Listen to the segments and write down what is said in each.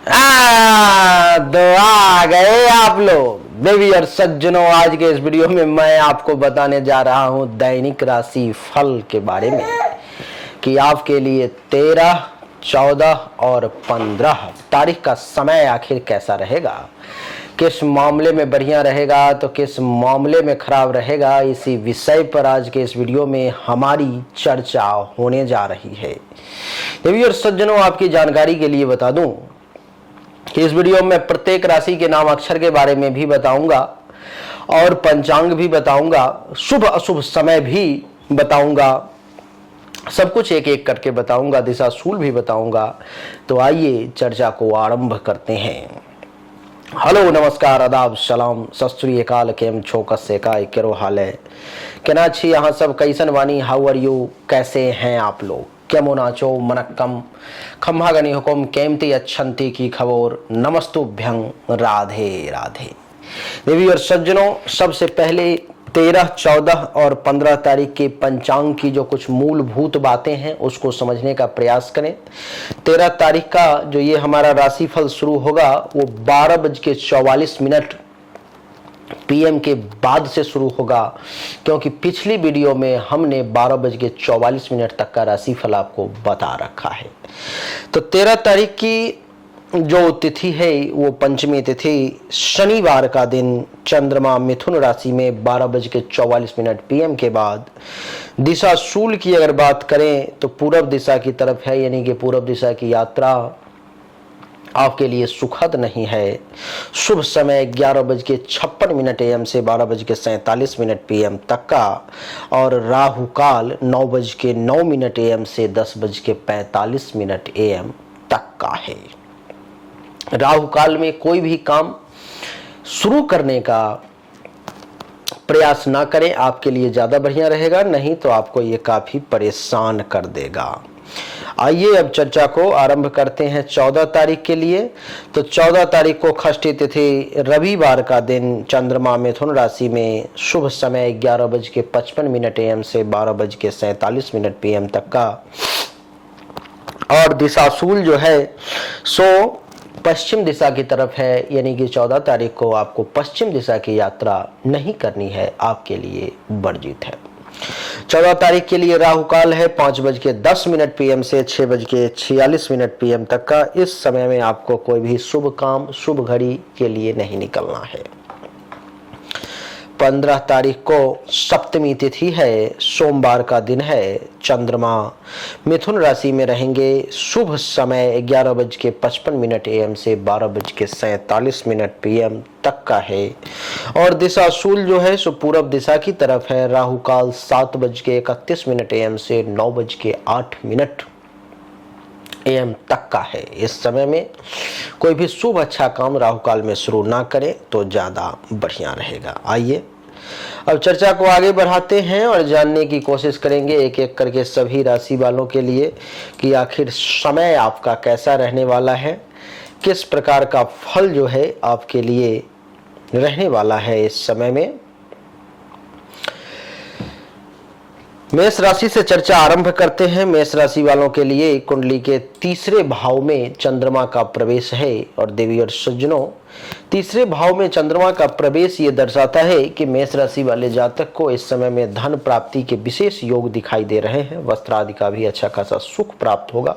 तो आ गए आप लोग देवी और सज्जनों। आज के इस वीडियो में मैं आपको बताने जा रहा हूं दैनिक राशि फल के बारे में कि आपके लिए 13, 14 और 15 तारीख का समय आखिर कैसा रहेगा, किस मामले में बढ़िया रहेगा तो किस मामले में खराब रहेगा। इसी विषय पर आज के इस वीडियो में हमारी चर्चा होने जा रही है। देवी और सज्जनों, आपकी जानकारी के लिए बता दूं कि इस वीडियो में प्रत्येक राशि के नाम अक्षर के बारे में भी बताऊंगा और पंचांग भी बताऊंगा, शुभ अशुभ समय भी बताऊंगा, सब कुछ एक एक करके बताऊंगा, दिशा सूल भी बताऊंगा। तो आइए चर्चा को आरंभ करते हैं। हेलो, नमस्कार, आदाब, सलाम, सत श्री अकाल, केम छो, कस्से काय केरो हाल है, केना छी यहाँ सब, कैसन वानी, हाउ आर यू, कैसे हैं आप लोग, केमो नाचो मनक्कम खम्हा गनी हुकुम केमती अच्छंती की खबर, नमस्तुभ्यं, राधे राधे। देवी और सज्जनों, सबसे पहले 13, 14 और 15 तारीख के पंचांग की जो कुछ मूलभूत बातें हैं उसको समझने का प्रयास करें। 13 तारीख का जो ये हमारा राशिफल शुरू होगा वो 12:44 PM के बाद से शुरू होगा, क्योंकि पिछली वीडियो में हमने 12:44 तक का राशिफल आपको बता रखा है। तो 13 तारीख की जो तिथि है वो पंचमी तिथि, शनिवार का दिन, चंद्रमा मिथुन राशि में 12:44 PM के बाद। दिशा शूल की अगर बात करें तो पूर्व दिशा की तरफ है, यानी कि पूर्व दिशा की यात्रा आपके लिए सुखद नहीं है। शुभ समय 11:56 AM से 12:47 PM तक का, और राहु काल 9:09 AM से 10:45 AM तक का है। राहु काल में कोई भी काम शुरू करने का प्रयास ना करें, आपके लिए ज्यादा बढ़िया रहेगा, नहीं तो आपको ये काफी परेशान कर देगा। आइए अब चर्चा को आरंभ करते हैं 14 तारीख के लिए। तो 14 तारीख को षष्ठी तिथि, रविवार का दिन, चंद्रमा मिथुन राशि में, शुभ समय 11:55 AM से 12:47 PM तक का, और दिशाशूल जो है सो पश्चिम दिशा की तरफ है, यानी कि 14 तारीख को आपको पश्चिम दिशा की यात्रा नहीं करनी है, आपके लिए वर्जित है। 14 तारीख के लिए राहु काल है 5:10 PM से 6:46 PM तक का। इस समय में आपको कोई भी शुभ काम, शुभ घड़ी के लिए नहीं निकलना है। 15 तारीख को सप्तमी तिथि है, सोमवार का दिन है, चंद्रमा मिथुन राशि में रहेंगे, शुभ समय 11:55 AM से 12:47 PM तक का है, और दिशा शूल जो है सो पूर्व दिशा की तरफ है। राहु काल 7:31 AM से 9:08 AM तक का है। इस समय में कोई भी शुभ अच्छा काम राहु काल में शुरू ना करें तो ज्यादा बढ़िया रहेगा। आइए अब चर्चा को आगे बढ़ाते हैं और जानने की कोशिश करेंगे एक एक करके सभी राशि वालों के लिए कि आखिर समय आपका कैसा रहने वाला है, किस प्रकार का फल जो है आपके लिए रहने वाला है इस समय में। मेष राशि से चर्चा आरंभ करते हैं। मेष राशि वालों के लिए कुंडली के तीसरे भाव में चंद्रमा का प्रवेश है, और देवी और सज्जनों, तीसरे भाव में चंद्रमा का प्रवेश ये दर्शाता है कि मेष राशि वाले जातक को इस समय में धन प्राप्ति के विशेष योग दिखाई दे रहे हैं। वस्त्र आदि का भी अच्छा खासा सुख प्राप्त होगा,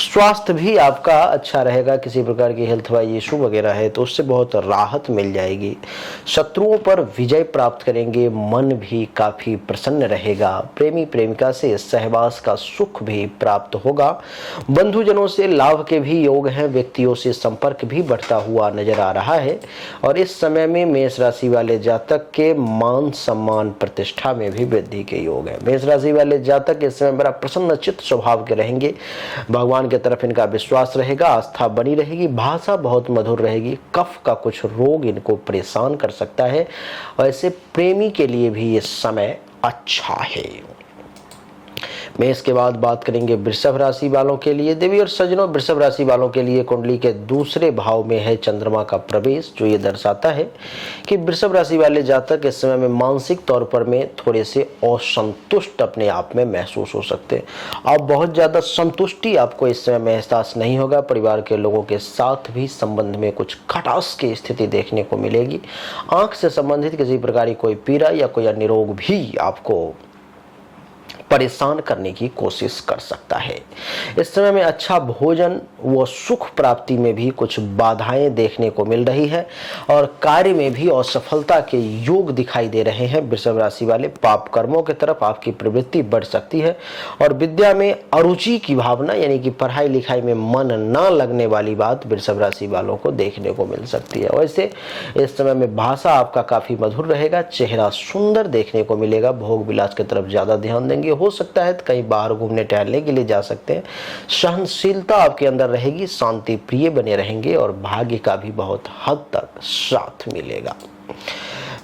स्वास्थ्य भी आपका अच्छा रहेगा, किसी प्रकार की हेल्थ वाइज इशू वगैरह है तो उससे बहुत राहत मिल जाएगी। शत्रुओं पर विजय प्राप्त करेंगे, मन भी काफी प्रसन्न रहेगा, प्रेमी प्रेमिका से सहवास का सुख भी प्राप्त होगा, बंधुजनों से लाभ के भी योग हैं, व्यक्तियों से संपर्क भी बढ़ता हुआ नजर आ रहा है। और इस समय में मेष राशि वाले जातक के मान सम्मान प्रतिष्ठा में भी वृद्धि के योग है। मेष राशि वाले जातक इस समय बड़ा प्रसन्नचित्त स्वभाव के रहेंगे, भगवान की तरफ इनका विश्वास रहेगा, आस्था बनी रहेगी, भाषा बहुत मधुर रहेगी, कफ का कुछ रोग इनको परेशान कर सकता है। वैसे प्रेमी के लिए भी ये समय अच्छा है। मेष के बाद बात करेंगे वृषभ राशि वालों के लिए। देवी और सज्जनों, वृषभ राशि वालों के लिए कुंडली के दूसरे भाव में है चंद्रमा का प्रवेश, जो ये दर्शाता है कि वृषभ राशि वाले जातक इस समय में मानसिक तौर पर में थोड़े से असंतुष्ट अपने आप में महसूस हो सकते हैं। आप बहुत ज्यादा संतुष्टि आपको इस समय में एहसास नहीं होगा। परिवार के लोगों के साथ भी संबंध में कुछ खटास की स्थिति देखने को मिलेगी। आंख से संबंधित किसी प्रकार की कोई पीड़ा या कोई अन्य रोग भी आपको परेशान करने की कोशिश कर सकता है। इस समय में अच्छा भोजन व सुख प्राप्ति में भी कुछ बाधाएं देखने को मिल रही है और कार्य में भी असफलता के योग दिखाई दे रहे हैं। वृषभ राशि वाले पाप कर्मों की तरफ आपकी प्रवृत्ति बढ़ सकती है और विद्या में अरुचि की भावना, यानी कि पढ़ाई लिखाई में मन न लगने वाली बात वृषभ राशि वालों को देखने को मिल सकती है। वैसे इस समय में भाषा आपका काफी मधुर रहेगा, चेहरा सुंदर देखने को मिलेगा, भोग विलास की तरफ ज्यादा ध्यान देंगे। हो सकता है कहीं बाहर घूमने टहलने के लिए जा सकते हैं। सहनशीलता आपके अंदर रहेगी, शांति प्रिय बने रहेंगे और भाग्य का भी बहुत हद तक साथ मिलेगा।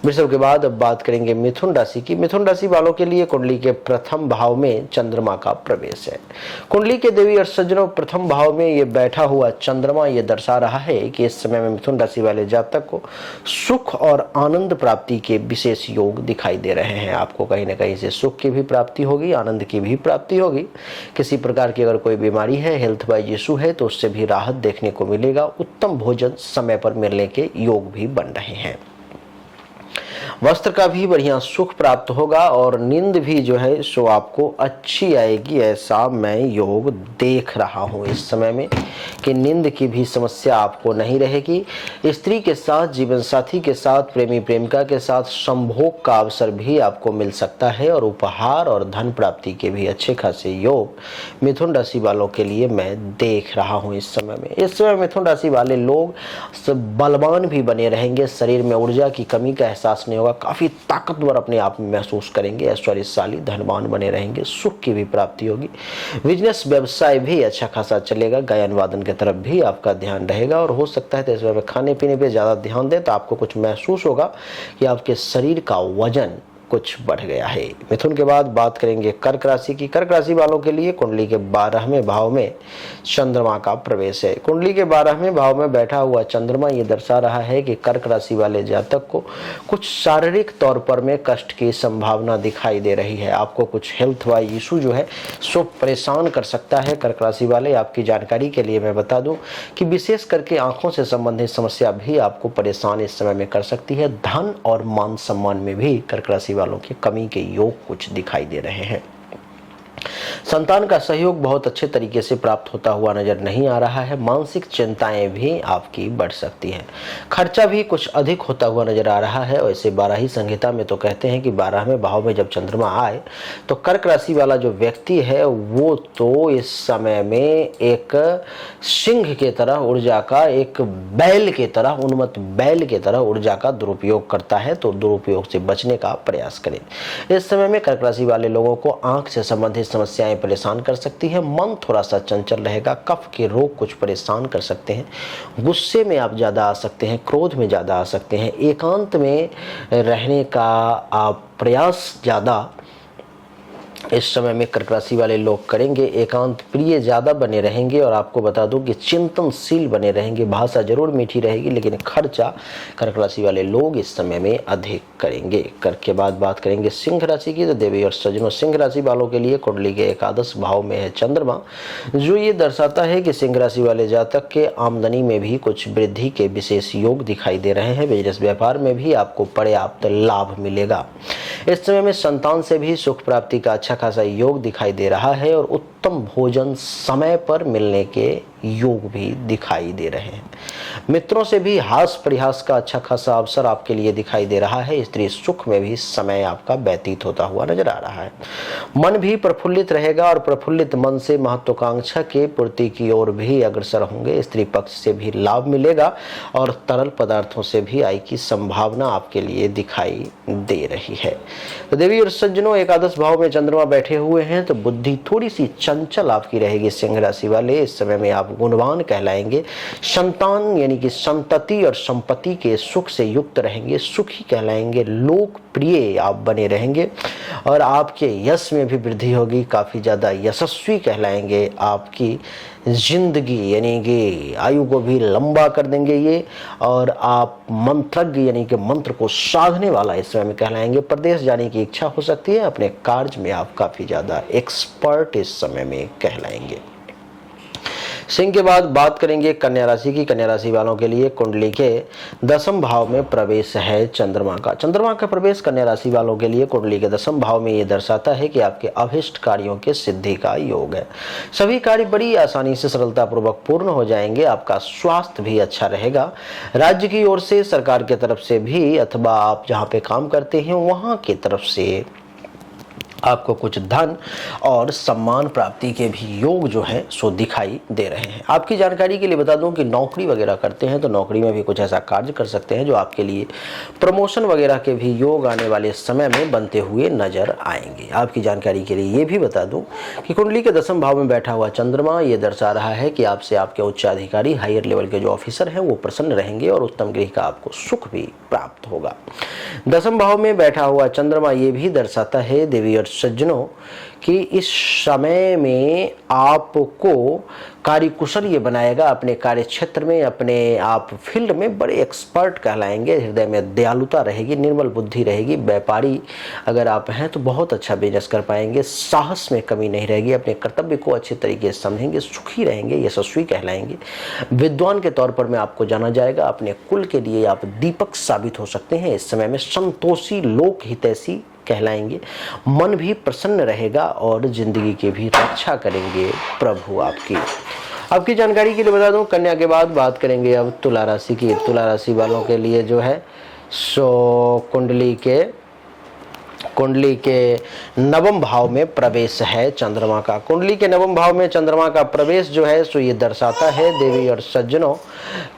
वृषभ के बाद अब बात करेंगे मिथुन राशि की। मिथुन राशि वालों के लिए कुंडली के प्रथम भाव में चंद्रमा का प्रवेश है। कुंडली के देवी और सज्जनों, प्रथम भाव में ये बैठा हुआ चंद्रमा ये दर्शा रहा है कि इस समय में मिथुन राशि वाले जातक को सुख और आनंद प्राप्ति के विशेष योग दिखाई दे रहे हैं। आपको कहीं ना कहीं से सुख की भी प्राप्ति होगी, आनंद की भी प्राप्ति होगी। किसी प्रकार की अगर कोई बीमारी है, हेल्थ वाइज इशू है, तो उससे भी राहत देखने को मिलेगा। उत्तम भोजन समय पर मिलने के योग भी बन रहे हैं। वस्त्र का भी बढ़िया सुख प्राप्त होगा और नींद भी जो है सो आपको अच्छी आएगी, ऐसा मैं योग देख रहा हूं इस समय में कि नींद की भी समस्या आपको नहीं रहेगी। स्त्री के साथ, जीवन साथी के साथ, प्रेमी प्रेमिका के साथ संभोग का अवसर भी आपको मिल सकता है और उपहार और धन प्राप्ति के भी अच्छे खासे योग मिथुन राशि वालों के लिए मैं देख रहा हूं इस समय में। इस समय मिथुन राशि वाले लोग बलवान भी बने रहेंगे, शरीर में ऊर्जा की कमी का एहसास नहीं होगा, काफी ताकतवर अपने आप में महसूस करेंगे, ऐश्वर्यशाली धनवान बने रहेंगे, सुख की भी प्राप्ति होगी। बिजनेस व्यवसाय भी अच्छा खासा चलेगा, गायन वादन की तरफ भी आपका ध्यान रहेगा और हो सकता है तो इस वक्त खाने पीने पे ज्यादा ध्यान दें तो आपको कुछ महसूस होगा कि आपके शरीर का वजन कुछ बढ़ गया है। मिथुन के बाद बात करेंगे कर्क राशि की। कर्क राशि वालों के लिए कुंडली के 12वें भाव में चंद्रमा का प्रवेश है। कुंडली के 12वें भाव में बैठा हुआ चंद्रमा ये दर्शा रहा है कि कर्क राशि वाले जातक को कुछ शारीरिक तौर पर में कष्ट की संभावना दिखाई दे रही है। आपको कुछ हेल्थ वाइज इशू जो है सो परेशान कर सकता है। कर्क राशि वाले, आपकी जानकारी के लिए मैं बता दूं कि विशेष करके आंखों से संबंधित समस्या भी आपको परेशान इस समय में कर सकती है। धन और मान सम्मान में भी कर्क राशि वालों की कमी के योग कुछ दिखाई दे रहे हैं। संतान का सहयोग बहुत अच्छे तरीके से प्राप्त होता हुआ नजर नहीं आ रहा है। मानसिक चिंताएं भी आपकी बढ़ सकती हैं। खर्चा भी कुछ अधिक होता हुआ नजर आ रहा है। वैसे 12ही संहिता में तो कहते हैं कि 12वें भाव में जब चंद्रमा आए तो कर्क राशि वाला जो व्यक्ति है वो तो इस समय में एक सिंह के तरह ऊर्जा का, एक बैल के तरह, उन्मत्त बैल के तरह ऊर्जा का दुरुपयोग करता है, तो दुरुपयोग से बचने का प्रयास करें। इस समय में कर्क राशि वाले लोगों को आंख से संबंधित समस्याएं परेशान कर सकती है। मन थोड़ा सा चंचल रहेगा, कफ के रोग कुछ परेशान कर सकते हैं। गुस्से में आप ज्यादा आ सकते हैं, क्रोध में ज्यादा आ सकते हैं। एकांत में रहने का आप प्रयास ज्यादा इस समय में कर्क राशि वाले लोग करेंगे। एकांत प्रिय ज्यादा बने रहेंगे और आपको बता दूं कि चिंतनशील बने रहेंगे। भाषा जरूर मीठी रहेगी लेकिन खर्चा कर्क राशि वाले लोग इस समय में अधिक करेंगे। कर्क के बाद बात करेंगे सिंह राशि की। तो देवी और सज्जनों, सिंह राशि वालों के लिए कुंडली के एकादश भाव में है चंद्रमा, जो ये दर्शाता है कि सिंह राशि वाले जातक के आमदनी में भी कुछ वृद्धि के विशेष योग दिखाई दे रहे हैं। बिजनेस व्यापार में भी आपको पर्याप्त लाभ मिलेगा। इस समय में संतान से भी सुख प्राप्ति का अच्छा खासा योग दिखाई दे रहा है और उत्तम भोजन समय पर मिलने के योग भी दिखाई दे रहे हैं। मित्रों से भी हास परिहास का अच्छा खासा अवसर आपके लिए दिखाई दे रहा है। स्त्री सुख में भी समय आपका व्यतीत होता हुआ नजर आ रहा है। मन भी प्रफुल्लित रहेगा और प्रफुल्लित मन से महत्वाकांक्षा के पूर्ति की ओर भी अग्रसर होंगे। स्त्री पक्ष से भी लाभ मिलेगा और तरल पदार्थों से भी आय की संभावना आपके लिए दिखाई दे रही है। तो देवी और सज्जनों, एकादश भाव में चंद्रमा बैठे हुए हैं तो बुद्धि थोड़ी सी चंचल आपकी रहेगी। सिंह राशि वाले, इस समय में आप आप गुणवान कहलाएंगे। संतान यानी कि संतति और संपत्ति के सुख से युक्त रहेंगे, सुखी कहलाएंगे। लोकप्रिय आप बने रहेंगे और आपके यश में भी वृद्धि होगी, काफ़ी ज़्यादा यशस्वी कहलाएंगे। आपकी जिंदगी यानी कि आयु को भी लंबा कर देंगे ये, और आप मंत्रज्ञ यानी कि मंत्र को साधने वाला इस समय में कहलाएंगे। प्रदेश जाने की इच्छा हो सकती है, अपने कार्य में आप काफ़ी ज़्यादा एक्सपर्ट इस समय में कहलाएंगे। सिंह के बाद बात करेंगे कन्या राशि की। कन्या राशि वालों के लिए कुंडली के 10वें भाव में प्रवेश है चंद्रमा का। चंद्रमा का प्रवेश कन्या राशि वालों के लिए कुंडली के 10वें भाव में ये दर्शाता है कि आपके अभिष्ट कार्यों के सिद्धि का योग है। सभी कार्य बड़ी आसानी से सरलतापूर्वक पूर्ण हो जाएंगे। आपका स्वास्थ्य भी अच्छा रहेगा। राज्य की ओर से, सरकार की तरफ से भी, अथवा आप जहाँ पे काम करते हैं वहाँ की तरफ से आपको कुछ धन और सम्मान प्राप्ति के भी योग जो है सो दिखाई दे रहे हैं। आपकी जानकारी के लिए बता दूं कि नौकरी वगैरह करते हैं तो नौकरी में भी कुछ ऐसा कार्य कर सकते हैं जो आपके लिए प्रमोशन वगैरह के भी योग आने वाले समय में बनते हुए नजर आएंगे। आपकी जानकारी के लिए ये भी बता दूं कि कुंडली के 10वें भाव में बैठा हुआ चंद्रमा ये दर्शा रहा है कि आपसे आपके उच्चाधिकारी, हायर लेवल के जो ऑफिसर हैं वो प्रसन्न रहेंगे और उत्तम गृह का आपको सुख भी प्राप्त होगा। 10वें भाव में बैठा हुआ चंद्रमा ये भी दर्शाता है देवी और सज्जनों कि इस समय में आपको कार्यकुशल ये बनाएगा। अपने कार्य क्षेत्र में, अपने आप फील्ड में बड़े एक्सपर्ट कहलाएंगे। हृदय में दयालुता रहेगी, निर्मल बुद्धि रहेगी। व्यापारी अगर आप हैं तो बहुत अच्छा बिजनेस कर पाएंगे। साहस में कमी नहीं रहेगी। अपने कर्तव्य को अच्छे तरीके से समझेंगे, सुखी रहेंगे, यशस्वी कहलाएंगे। विद्वान के तौर पर में आपको जाना जाएगा। अपने कुल के लिए आप दीपक साबित हो सकते हैं। इस समय में संतोषी, लोक हितैषी कहलाएंगे। मन भी प्रसन्न रहेगा और जिंदगी की भी रक्षा करेंगे प्रभु आपकी। आपकी जानकारी के लिए बता दूं, कन्या के बाद बात करेंगे अब तुला राशि की। तुला राशि वालों के लिए जो है सो कुंडली के 9वें भाव में प्रवेश है चंद्रमा का। कुंडली के 9वें भाव में चंद्रमा का प्रवेश जो है सो ये दर्शाता है देवी और सज्जनों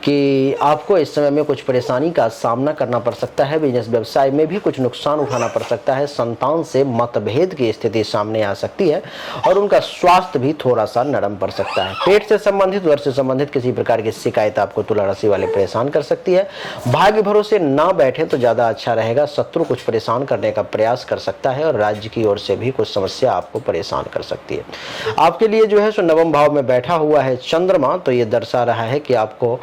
कि आपको इस समय में कुछ परेशानी का सामना करना पड़ सकता है। बिजनेस व्यवसाय में भी कुछ नुकसान उठाना पड़ सकता है। संतान से मतभेद की स्थिति सामने आ सकती है और उनका स्वास्थ्य भी थोड़ा सा नरम पड़ सकता है। पेट से संबंधित, उदर से संबंधित किसी प्रकार की शिकायत आपको तुला राशि वाले परेशान कर सकती है। भाग्य भरोसे ना बैठे तो ज्यादा अच्छा रहेगा। शत्रु कुछ परेशान करने का प्रयास कर सकता है और राज्य की ओर से भी कुछ समस्या आपको परेशान कर सकती है। आपके लिए जो है सो 9वें भाव में बैठा हुआ है चंद्रमा, तो ये दर्शा रहा है कि आपको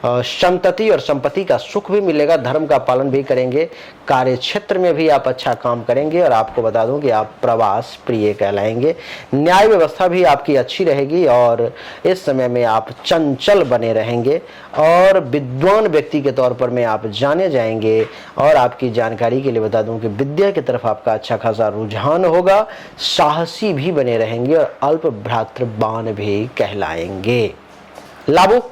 संतति और संपत्ति का सुख भी मिलेगा। धर्म का पालन भी करेंगे। कार्य क्षेत्र में भी आप अच्छा काम करेंगे और आपको बता दूं कि आप प्रवास प्रिय कहलाएंगे। न्याय व्यवस्था भी आपकी अच्छी रहेगी और इस समय में आप चंचल बने रहेंगे और विद्वान व्यक्ति के तौर पर में आप जाने जाएंगे। और आपकी जानकारी के लिए बता दूं कि विद्या की तरफ आपका अच्छा खासा रुझान होगा। साहसी भी बने रहेंगे और अल्प भ्रातृवान भी कहलाएंगे। लाभो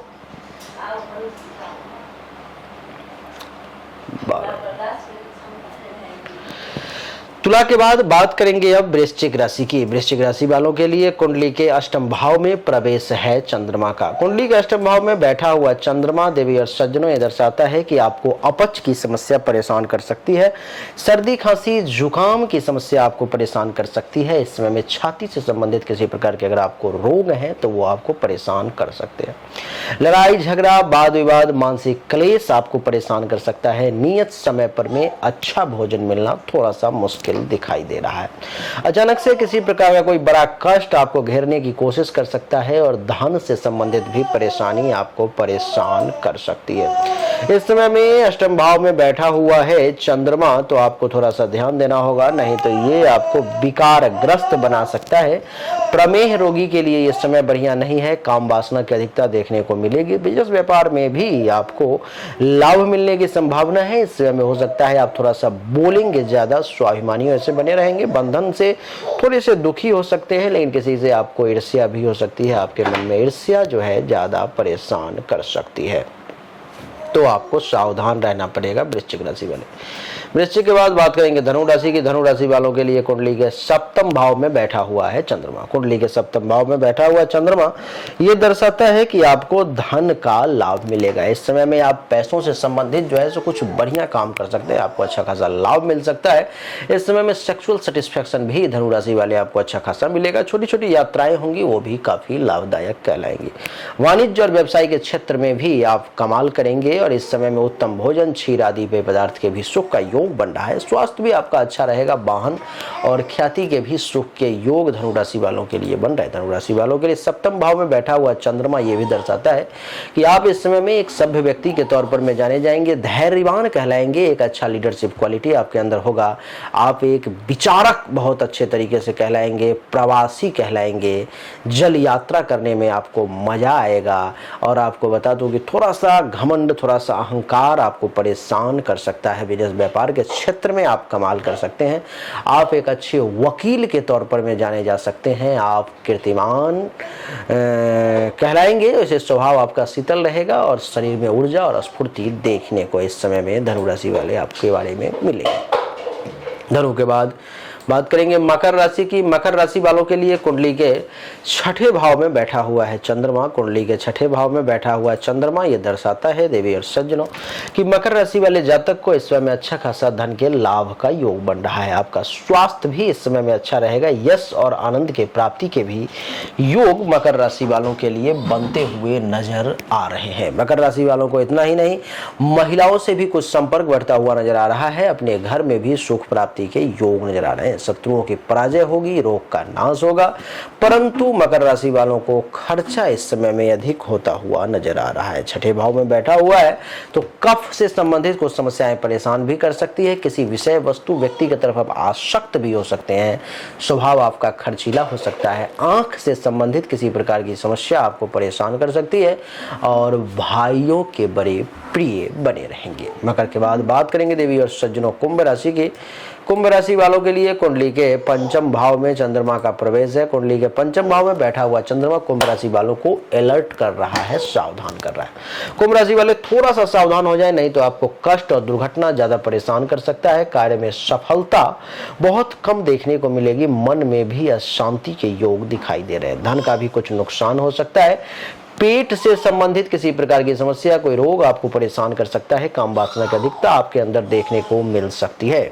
तुला के बाद बात करेंगे अब वृश्चिक राशि की। वृश्चिक राशि वालों के लिए कुंडली के 8वें भाव में प्रवेश है चंद्रमा का। कुंडली के 8वें भाव में बैठा हुआ चंद्रमा देवी और सज्जनों ये दर्शाता है कि आपको अपच की समस्या परेशान कर सकती है। सर्दी, खांसी, जुकाम की समस्या आपको परेशान कर सकती है। इस समय में छाती से संबंधित किसी प्रकार के अगर आपको रोग हैं तो वो आपको परेशान कर सकते हैं। लड़ाई झगड़ा, वाद विवाद, मानसिक क्लेश आपको परेशान कर सकता है। नियत समय पर में अच्छा भोजन मिलना थोड़ा सा मुश्किल दिखाई दे रहा है। अचानक से किसी प्रकार का कोई बड़ा कष्ट आपको घेरने की कोशिश कर सकता है और धन से संबंधित भी परेशानी आपको परेशान कर सकती है। इस समय में 8वें भाव में बैठा हुआ है चंद्रमा, तो आपको थोड़ा सा ध्यान देना होगा, नहीं तो ये आपको विकारग्रस्त बना सकता है। प्रमेह रोगी के लिए ये समय बढ़िया नहीं है। काम वासना की अधिकता देखने को मिलेगी। बिजनेस व्यापार में भी आपको लाभ मिलने की संभावना है। इस समय में हो सकता है आप थोड़ा सा बोलेंगे ज्यादा, स्वाभिमानी ऐसे बने रहेंगे। बंधन से थोड़े से दुखी हो सकते हैं, लेकिन किसी से आपको ईर्ष्या भी हो सकती है। आपके मन में ईर्ष्या जो है ज्यादा परेशान कर सकती है, तो आपको सावधान रहना पड़ेगा वृश्चिक राशि वाले। वृश्चिक के बाद बात करेंगे धनु राशि की। धनु राशि वालों के लिए कुंडली के सप्तम भाव में बैठा हुआ है चंद्रमा। कुंडली के सप्तम भाव में बैठा हुआ चंद्रमा ये दर्शाता है कि आपको धन का लाभ मिलेगा। इस समय में आप पैसों से संबंधित जो है सो कुछ बढ़िया काम कर सकते हैं, आपको अच्छा खासा लाभ मिल सकता है। इस समय में सेक्सुअल सेटिस्फेक्शन भी धनु राशि वाले आपको अच्छा खासा मिलेगा। छोटी छोटी यात्राएं होंगी, वो भी काफी लाभदायक कहलाएंगी। वाणिज्य और व्यवसाय के क्षेत्र में भी आप कमाल करेंगे और इस समय में उत्तम भोजन, क्षीर आदि पेय पदार्थ के भी सुख का योग बन रहा है। स्वास्थ्य भी आपका अच्छा रहेगा। वाहन और ख्याति के भी सुख के योग धनु राशि वालों के लिए बन रहे हैं। धनु राशि वालों के लिए सप्तम भाव में बैठा हुआ चंद्रमा ये भी दर्शाता है कि आप इस समय में एक सभ्य व्यक्ति के तौर पर में जाने जाएंगे, धैर्यवान कहलाएंगे। एक अच्छा लीडरशिप क्वालिटी आपके अंदर होगा। आप एक विचारक बहुत अच्छे तरीके से कहलाएंगे, प्रवासी कहलाएंगे। जल यात्रा करने में आपको मजा आएगा। और आपको बता दूं कि थोड़ा सा घमंड, थोड़ा सा अहंकार आपको परेशान कर सकता है। बिजनेस व्यापार के क्षेत्र में आप कमाल कर सकते हैं। आप एक अच्छे वकील के तौर पर में जाने जा सकते हैं। आप कीर्तिमान कहलाएंगे। वैसे स्वभाव आपका शीतल रहेगा और शरीर में ऊर्जा और स्फूर्ति देखने को इस समय में धनु राशि वाले आपके बारे में मिलेगी। धनु के बाद बात करेंगे मकर राशि की। मकर राशि वालों के लिए कुंडली के छठे भाव में बैठा हुआ है चंद्रमा। कुंडली के छठे भाव में बैठा हुआ चंद्रमा ये दर्शाता है देवी और सज्जनों कि मकर राशि वाले जातक को इस समय में अच्छा खासा धन के लाभ का योग बन रहा है। आपका स्वास्थ्य भी इस समय में अच्छा रहेगा। यश और आनंद के प्राप्ति के भी योग मकर राशि वालों के लिए बनते हुए नजर आ रहे हैं। मकर राशि वालों को इतना ही नहीं, महिलाओं से भी कुछ संपर्क बढ़ता हुआ नजर आ रहा है। अपने घर में भी सुख प्राप्ति के योग नजर आ रहे हैं। शत्रुओं की पराजय होगी, रोग का नाश होगा। परंतु मकर राशि वालों को खर्चा इस समय में अधिक होता हुआ नजर आ रहा है। छठे भाव में बैठा हुआ है तो कफ से संबंधित कुछ समस्याएं परेशान भी कर सकती है। किसी विषय, वस्तु, व्यक्ति की तरफ आप आसक्त भी हो सकते हैं। स्वभाव आपका खर्चीला हो सकता है। आंख से संबंधित किसी प्रकार की समस्या आपको परेशान कर सकती है और भाइयों के बड़े प्रिय बने रहेंगे। मकर के बाद बात करेंगे देवी और सज्जनों कुंभ राशि की। कुंभ राशि वालों के लिए कुंडली के पंचम भाव में चंद्रमा का प्रवेश है। कुंडली के पंचम भाव में बैठा हुआ चंद्रमा कुंभ राशि वालों को अलर्ट कर रहा है, सावधान कर रहा है। कुंभ राशि वाले थोड़ा सा सावधान हो जाए, नहीं तो आपको कष्ट और दुर्घटना ज्यादा परेशान कर सकता है। कार्य में सफलता बहुत कम देखने को मिलेगी। मन में भी अशांति के योग दिखाई दे रहे हैं। धन का भी कुछ नुकसान हो सकता है। पेट से संबंधित किसी प्रकार की समस्या, कोई रोग आपको परेशान कर सकता है। काम वासना की अधिकता आपके अंदर देखने को मिल सकती है।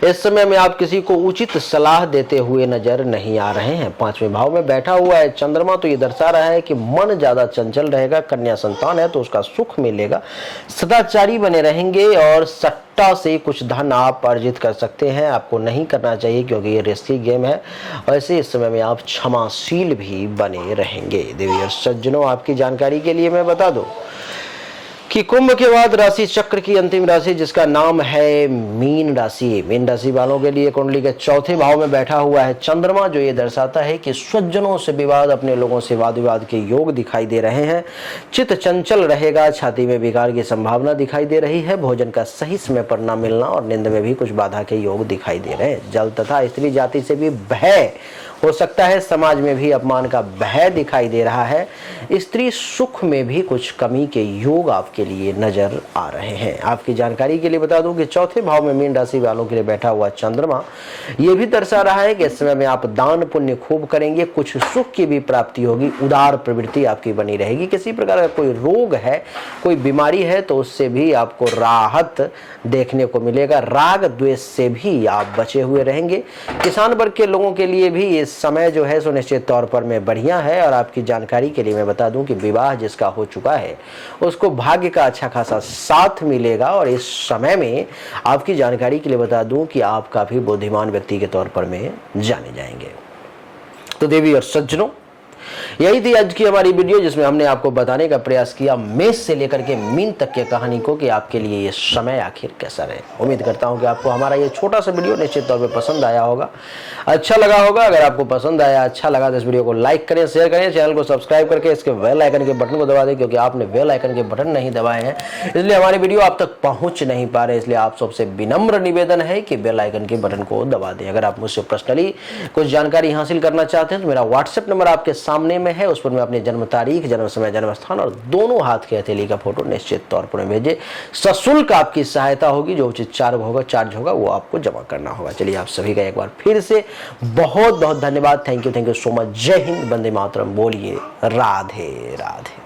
इस समय में आप किसी को उचित सलाह देते हुए नजर नहीं आ रहे हैं। पांचवें भाव में बैठा हुआ है चंद्रमा तो ये दर्शा रहा है कि मन ज्यादा चंचल रहेगा। कन्या संतान है तो उसका सुख मिलेगा। सदाचारी बने रहेंगे और सट्टा से कुछ धन आप अर्जित कर सकते हैं। आपको नहीं करना चाहिए क्योंकि ये रिस्की गेम है। वैसे इस समय में आप क्षमाशील भी बने रहेंगे। देवी और सज्जनों, आपकी जानकारी के लिए मैं बता दूं कि कुंभ के बाद राशि चक्र की अंतिम राशि जिसका नाम है मीन राशि। मीन राशि वालों के लिए कुंडली के चौथे भाव में बैठा हुआ है चंद्रमा जो ये दर्शाता है कि स्वजनों से विवाद, अपने लोगों से वाद विवाद के योग दिखाई दे रहे हैं। चित्त चंचल रहेगा। छाती में विकार की संभावना दिखाई दे रही है। भोजन का सही समय पर न मिलना और नींद में भी कुछ बाधा के योग दिखाई दे रहे हैं। जल तथा स्त्री जाति से भी भय हो सकता है। समाज में भी अपमान का भय दिखाई दे रहा है। स्त्री सुख में भी कुछ कमी के योग आपके लिए नजर आ रहे हैं। आपकी जानकारी के लिए बता दूं कि चौथे भाव में मीन राशि वालों के लिए बैठा हुआ चंद्रमा ये भी दर्शा रहा है कि इस समय में आप दान पुण्य खूब करेंगे। कुछ सुख की भी प्राप्ति होगी। उदार प्रवृत्ति आपकी बनी रहेगी। किसी प्रकार का कोई रोग है, कोई बीमारी है तो उससे भी आपको राहत देखने को मिलेगा। राग द्वेष से भी आप बचे हुए रहेंगे। किसान वर्ग के लोगों के लिए भी इस समय जो है सो निश्चित तौर पर में बढ़िया है। और आपकी जानकारी के लिए मैं बता दूं कि विवाह जिसका हो चुका है उसको भाग्य का अच्छा खासा साथ मिलेगा। और इस समय में आपकी जानकारी के लिए बता दूं कि आप काफी बुद्धिमान व्यक्ति के तौर पर में जाने जाएंगे। तो देवी और सज्जनों, यही थी आज की हमारी वीडियो जिसमें हमने आपको बताने का प्रयास किया मेष से लेकर के मीन तक के कहानी को कि आपके लिए ये समय आखिर कैसा रहे। उम्मीद करता हूं कि आपको हमारा ये छोटा सा वीडियो निश्चित तौर पे पसंद आया होगा, अच्छा लगा होगा। अगर आपको पसंद आया, अच्छा लगा तो इस वीडियो को लाइक करें, शेयर करें, चैनल को सब्सक्राइब करके इसके बेल आइकन के बटन को दबा दें क्योंकि आपने बेल आइकन के बटन नहीं दबाए हैं इसलिए हमारी वीडियो आप तक पहुंच नहीं पा रहे। इसलिए आप सबसे विनम्र निवेदन है कि बेल आइकन के बटन को दबा दें। अगर आप मुझसे पर्सनली कुछ जानकारी हासिल करना चाहते हैं तो मेरा व्हाट्सएप नंबर आपके सामने में है, उस पर में अपनी जन्म तारीख, जन्म समय, जन्म स्थान और दोनों हाथ के हथेली का फोटो निश्चित तौर पर भेजे। सशुल्क आपकी सहायता होगी, जो उचित चार्ज होगा वो आपको जमा करना होगा। चलिए आप सभी का एक बार फिर से बहुत बहुत धन्यवाद। Thank you so much. जय हिंद, वंदे मातरम। बोलिए राधे राधे।